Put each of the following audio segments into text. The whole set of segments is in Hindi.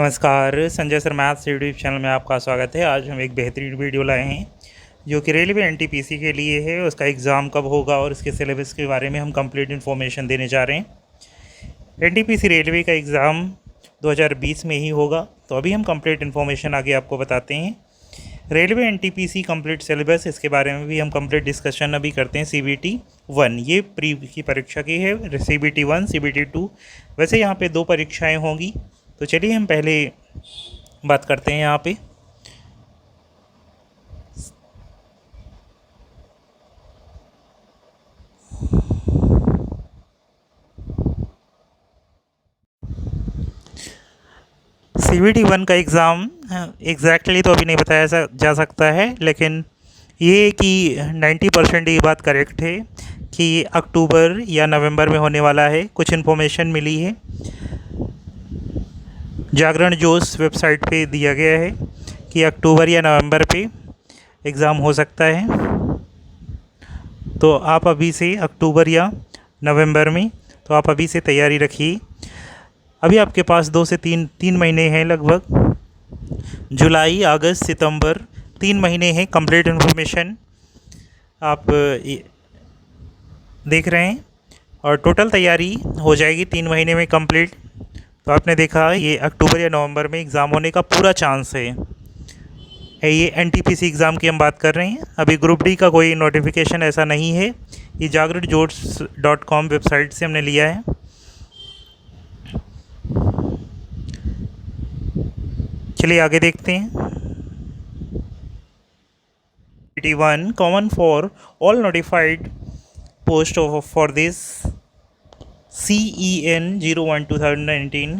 नमस्कार, Sanjay sir maths YouTube channel में आपका स्वागत है। आज हम एक बेहतरीन वीडियो लाए हैं जो कि रेलवे एनटीपीसी के लिए है। उसका एग्ज़ाम कब होगा और उसके सिलेबस के बारे में हम कंप्लीट इन्फॉर्मेशन देने जा रहे हैं। एनटीपीसी रेलवे का एग्ज़ाम 2020 में ही होगा, तो अभी हम कंप्लीट इन्फॉर्मेशन आगे आपको बताते हैं। रेलवे एनटीपीसी कंप्लीट सिलेबस, इसके बारे में भी हम कंप्लीट डिस्कशन अभी करते हैं। CBT 1 ये प्री की परीक्षा की है, CBT 1 CBT 2। वैसे यहाँ पे 2 परीक्षाएं होंगी, तो चलिए हम पहले बात करते हैं यहाँ पे। CBT 1 का एग्ज़ाम एग्जैक्टली तो अभी नहीं बताया जा सकता है, लेकिन ये कि 90% ये बात करेक्ट है कि अक्टूबर या नवंबर में होने वाला है। कुछ इन्फॉर्मेशन मिली है, जागरण जोश वेबसाइट पे दिया गया है कि अक्टूबर या नवंबर पे एग्ज़ाम हो सकता है। तो आप अभी से अक्टूबर या नवंबर में, तो आप अभी से तैयारी रखिए। अभी आपके पास 2 से 3 महीने हैं लगभग। जुलाई, अगस्त, सितंबर 3 महीने हैं। कंप्लीट इन्फॉर्मेशन आप देख रहे हैं और टोटल तैयारी हो जाएगी 3 महीने में कंप्लीट। तो आपने देखा ये अक्टूबर या नवंबर में एग्ज़ाम होने का पूरा चांस है। ये एनटीपीसी एग्ज़ाम की हम बात कर रहे हैं। अभी ग्रुप डी का कोई नोटिफिकेशन ऐसा नहीं है, ये जागरणजोश.com वेबसाइट से हमने लिया है। चलिए आगे देखते हैं। CBT 1 common for all notified post for this CEN 01 2019।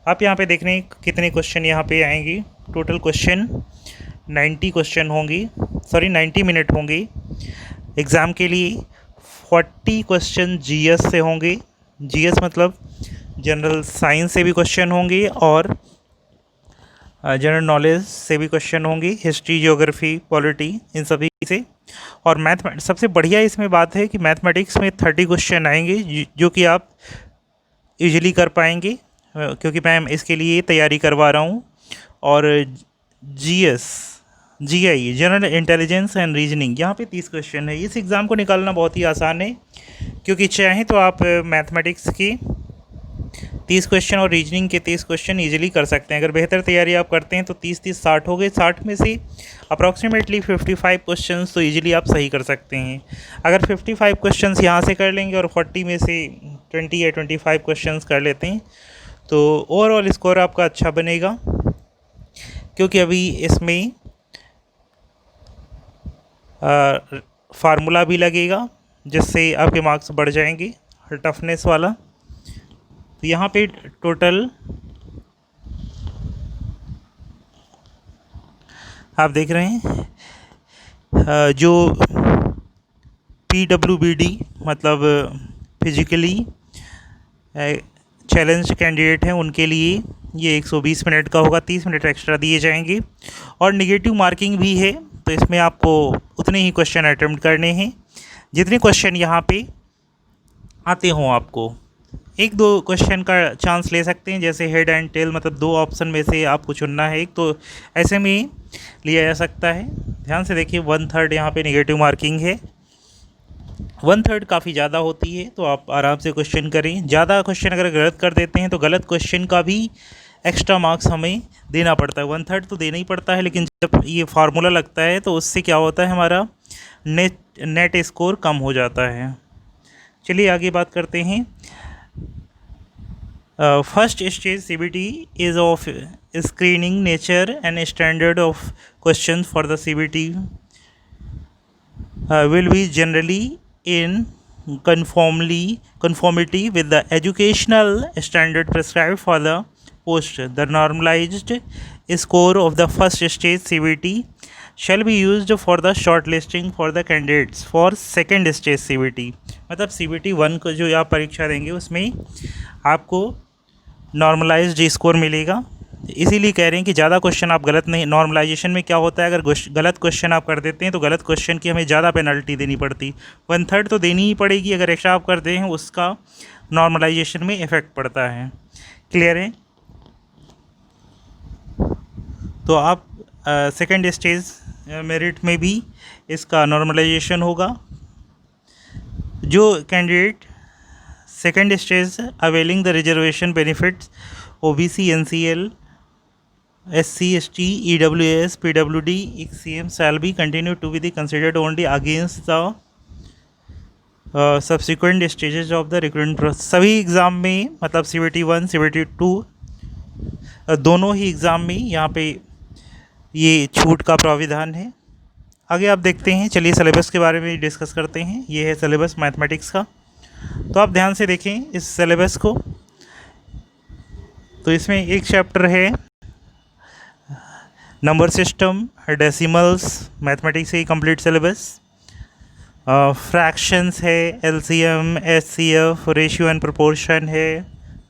आप यहाँ पे देख रहे हैं कितने क्वेश्चन यहाँ पे आएंगे। टोटल क्वेश्चन 90 क्वेश्चन होंगी, 90 मिनट होंगे। एग्ज़ाम के लिए 40 क्वेश्चन GS से होंगे। GS मतलब जनरल साइंस से भी क्वेश्चन होंगे और जनरल नॉलेज से भी क्वेश्चन होंगे, हिस्ट्री, ज्योग्राफी, पॉलिटी, इन सभी से। और मैथमेटिक्स सबसे बढ़िया इसमें बात है कि मैथमेटिक्स में 30 क्वेश्चन आएंगे जो कि आप इजीली कर पाएंगे, क्योंकि मैं इसके लिए तैयारी करवा रहा हूँ। और GI general intelligence and reasoning, यहाँ पे 30 क्वेश्चन है। इस एग्ज़ाम को निकालना बहुत ही आसान है, क्योंकि चाहें तो आप मैथमेटिक्स की 30 क्वेश्चन और रीजनिंग के 30 क्वेश्चन इजीली कर सकते हैं। अगर बेहतर तैयारी आप करते हैं तो 30-30 60 हो गए। 60 में से अप्रॉक्सीमेटली 55 क्वेश्चंस तो इजीली आप सही कर सकते हैं। अगर 55 क्वेश्चंस यहाँ से कर लेंगे और 40 में से 20 या 25 क्वेश्चंस कर लेते हैं, तो ओवरऑल स्कोर आपका अच्छा बनेगा। क्योंकि अभी इसमें फार्मूला भी लगेगा, जिससे आपके मार्क्स बढ़ जाएंगे, टफनेस वाला। तो यहाँ पे टोटल आप देख रहे हैं जो PWBD मतलब फिजिकली चैलेंज कैंडिडेट हैं उनके लिए ये 120 मिनट का होगा। 30 मिनट एक्स्ट्रा दिए जाएंगे और निगेटिव मार्किंग भी है। तो इसमें आपको उतने ही क्वेश्चन अटेम्प्ट करने हैं जितने क्वेश्चन यहाँ पे आते हों। आपको 1-2 क्वेश्चन का चांस ले सकते हैं, जैसे हेड एंड टेल, मतलब 2 ऑप्शन में से आपको चुनना है एक, तो ऐसे में लिया जा सकता है। ध्यान से देखिए, 1/3 यहाँ पे नेगेटिव मार्किंग है। 1/3 काफ़ी ज़्यादा होती है, तो आप आराम से क्वेश्चन करें। ज़्यादा क्वेश्चन अगर गलत कर देते हैं तो गलत क्वेश्चन का भी एक्स्ट्रा मार्क्स हमें देना पड़ता है। 1/3 तो देना ही पड़ता है, लेकिन जब ये फार्मूला लगता है तो उससे क्या होता है, हमारा नेट स्कोर कम हो जाता है। चलिए आगे बात करते हैं। First stage CBT is of screening nature and standard of questions for the CBT will be generally in conformity with the educational standard prescribed for the post. The normalized score of the first stage CBT shall be used for the shortlisting for the candidates for second stage CBT। मतलब CBT 1 को जो आप परीक्षा देंगे उसमें आपको नॉर्मलाइज्ड स्कोर मिलेगा। इसीलिए कह रहे हैं कि ज़्यादा क्वेश्चन आप गलत नहीं। नॉर्मलाइजेशन में क्या होता है, अगर गलत क्वेश्चन आप कर देते हैं तो गलत क्वेश्चन की हमें ज़्यादा पेनल्टी देनी पड़ती। 1/3 तो देनी ही पड़ेगी, अगर एक्स्ट्रा आप कर दें उसका नॉर्मलाइजेशन में इफ़ेक्ट पड़ता है। क्लियर है। तो आप सेकेंड स्टेज मेरिट में भी इसका नॉर्मलाइजेशन होगा। जो candidate second stage availing the reservation benefits OBC NCL SC ST EWS PWD XCM shall be continued to be the considered only against the subsequent stages of the recruitment process। सभी एग्ज़ाम में मतलब CBT 1 CBT 2 दोनों ही एग्ज़ाम में यहाँ पे ये छूट का प्राविधान है। आगे आप देखते हैं, चलिए सिलेबस के बारे में डिस्कस करते हैं। ये है सिलेबस मैथमेटिक्स का। तो आप ध्यान से देखें इस सिलेबस को। तो इसमें एक चैप्टर है नंबर सिस्टम, डेसिमल्स, मैथमेटिक्स से ही कंप्लीट सिलेबस। फ्रैक्शंस है, LCM, HCF, ratio and proportion है,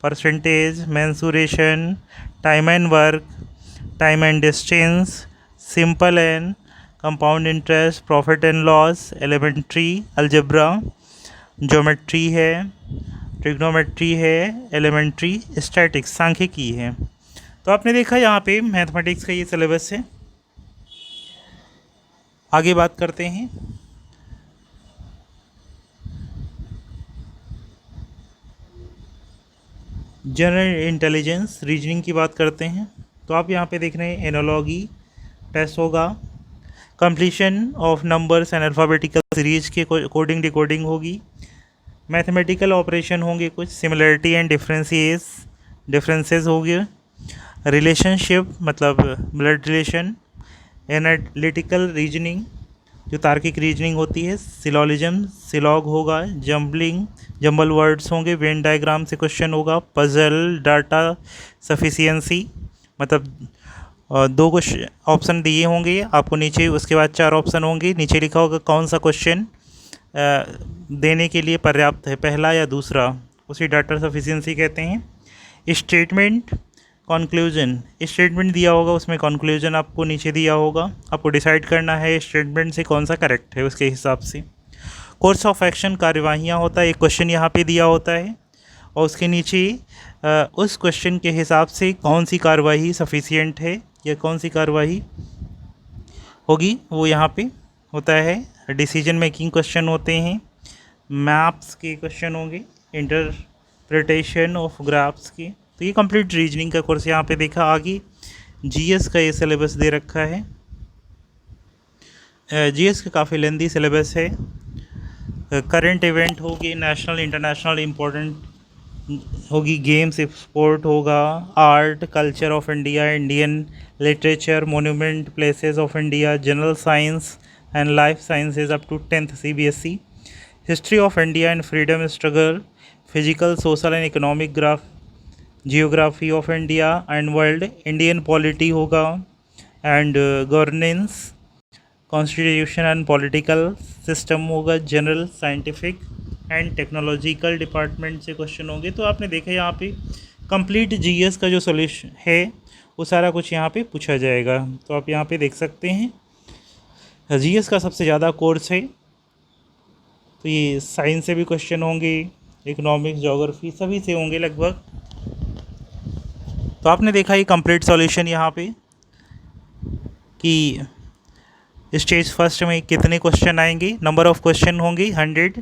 percentage, mensuration, time and work, time and distance, simple and compound interest, profit and loss, elementary algebra, geometry है, ट्रिग्नोमेट्री है, एलिमेंट्री स्टैटिक्स सांख्यिकी है। तो आपने देखा यहाँ पे मैथमेटिक्स का ये सिलेबस है। आगे बात करते हैं जनरल इंटेलिजेंस रीजनिंग की बात करते हैं। तो आप यहाँ पे देख रहे हैं एनालॉगी टेस्ट होगा, completion of numbers and alphabetical series के कोडिंग डिकोडिंग होगी, मैथमेटिकल ऑपरेशन होंगे, कुछ सिमिलरिटी एंड डिफरेंसेस होंगे, रिलेशनशिप मतलब ब्लड रिलेशन, एनालिटिकल रीजनिंग जो तार्किक रीजनिंग होती है, सिलोलिज्म सिलॉग होगा, जंबल वर्ड्स होंगे, वेन डायग्राम से क्वेश्चन होगा, पजल, डाटा सफिशिएंसी मतलब दो कुछ ऑप्शन दिए होंगे आपको नीचे, उसके बाद 4 ऑप्शन होंगे, नीचे लिखा होगा कौन सा क्वेश्चन देने के लिए पर्याप्त है, पहला या दूसरा, उसी डाटा सफिशिएंसी कहते हैं। स्टेटमेंट कंक्लूजन, स्टेटमेंट दिया होगा, उसमें कंक्लूजन आपको नीचे दिया होगा, आपको डिसाइड करना है स्टेटमेंट से कौन सा करेक्ट है उसके हिसाब से। कोर्स ऑफ एक्शन कार्यवाहियाँ होता है, एक क्वेश्चन यहाँ पे दिया होता है और उसके नीचे उस क्वेश्चन के हिसाब से कौन सी कार्यवाही सफिशिएंट है या कौन सी कार्यवाही होगी वो यहाँ पे होता है। डिसीजन मेकिंग क्वेश्चन होते हैं, मैप्स के क्वेश्चन होंगे, इंटरप्रिटेशन ऑफ ग्राफ्स के। तो ये कंप्लीट रीजनिंग का कोर्स यहाँ पे देखा। आगे जीएस का ये सिलेबस दे रखा है। जीएस का काफ़ी लेंदी सिलेबस है। करंट इवेंट होगी, नेशनल इंटरनेशनल इम्पोर्टेंट होगी, गेम्स स्पोर्ट होगा, art culture of India, Indian literature, monument places of India, general science and life sciences up to 10th CBSE, history of India and freedom struggle, physical social and economic geography of India and world, Indian polity होगा and governance, constitution and political system होगा, general scientific and technological department से क्वेश्चन होंगे। तो आपने देखा यहाँ पे कंप्लीट जीएस का जो सॉल्यूशन है वो सारा कुछ यहाँ पे पूछा जाएगा। तो आप यहाँ पे देख सकते हैं जीएस का सबसे ज़्यादा कोर्स है। तो ये साइंस से भी क्वेश्चन होंगे, इकोनॉमिक्स, ज्योग्राफी सभी से होंगे लगभग। तो आपने देखा ये कंप्लीट सॉल्यूशन यहाँ पे कि स्टेज फर्स्ट में कितने क्वेश्चन आएंगे, नंबर ऑफ क्वेश्चन होंगे 100,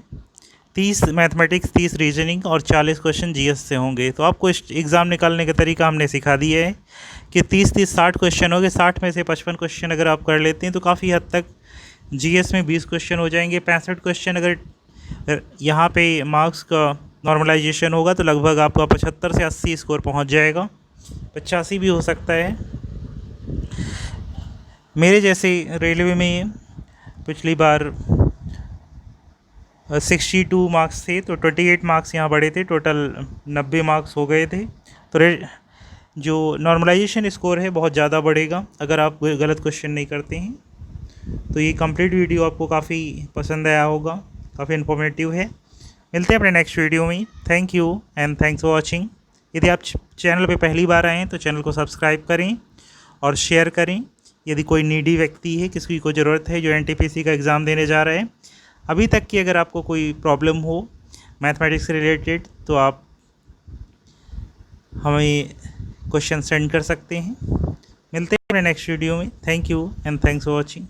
30 मैथमेटिक्स, 30 रीजनिंग और 40 क्वेश्चन जीएस से होंगे। तो आपको एग्ज़ाम निकालने का तरीका हमने सिखा दिया है कि 30-30-60 क्वेश्चन होंगे, 60 में से 55 क्वेश्चन अगर आप कर लेते हैं तो काफ़ी हद तक जीएस में 20 क्वेश्चन हो जाएंगे। 65 क्वेश्चन अगर यहाँ पे मार्क्स का नॉर्मलाइजेशन होगा तो लगभग आपका 75 से 80 स्कोर पहुँच जाएगा, 85 भी हो सकता है। मेरे जैसे रेलवे में पिछली बार 62 मार्क्स थे तो 28 मार्क्स यहाँ बढ़े थे, टोटल 90 मार्क्स हो गए थे। तो जो नॉर्मलाइजेशन स्कोर है बहुत ज़्यादा बढ़ेगा अगर आप गलत क्वेश्चन नहीं करते हैं। तो ये कंप्लीट वीडियो आपको काफ़ी पसंद आया होगा, काफ़ी इन्फॉर्मेटिव है। मिलते हैं अपने नेक्स्ट वीडियो में। Thank you and thanks for watching. यदि आप चैनल पे पहली बार आए हैं तो चैनल को सब्सक्राइब करें और शेयर करें। यदि कोई नीडी व्यक्ति है, किसी को ज़रूरत है जो एनटीपीसी का एग्ज़ाम देने जा रहे हैं, अभी तक की अगर आपको कोई प्रॉब्लम हो मैथमेटिक्स से रिलेटेड तो आप हमें क्वेश्चन सेंड कर सकते हैं। मिलते हैं अपने नेक्स्ट वीडियो में। Thank you and thanks for watching.